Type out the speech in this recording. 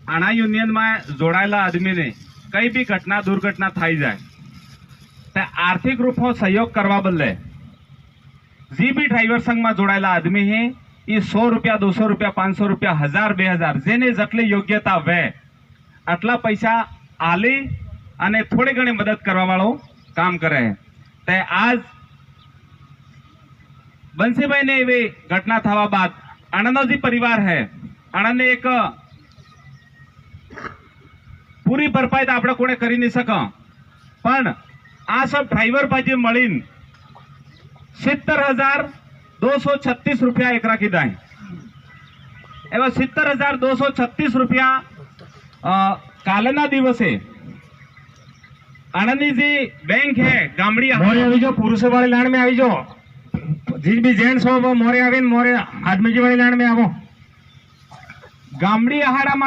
આના યુનિયનમાં જોડાયેલા આદમીને કઈ બી ઘટના દુર્ઘટના થઈ જાય તો આર્થિક રૂપમાં સહયોગ કરવા બદલે જે બી ડ્રાઈવર સંઘમાં જોડાયેલા આદમી હે એ 100 રૂપિયા 200 રૂપિયા 500 રૂપિયા 1000 2000 જેને જેટલી યોગ્યતા વે આટલા પૈસા આલી અને થોડી ઘણી મદદ કરવા વાળો કામ કરે તે આજ બંસીભાઈ ને એવી ઘટના થવા બાદ આણંદનો જે પરિવાર है આણંદને એક પૂરી ભરપાઈ તો આપણે કોને કરી નહીં શક પણ આ સબ ડ્રાઈવર બાજી મળીને 70,236 રૂપિયા એકરા કીધા એવા 70,236 રૂપિયા કાલના દિવસે આણંદની જે બેંક है ગામડી મોરે આવી જાઓ પુરુષો વાળી લાઈન में આવી જાઓ जी भी जेंट्स हो वो मोरे आवीन मोरे आदमी जी वाली लाइन में आवो ગામડી આહાડામાં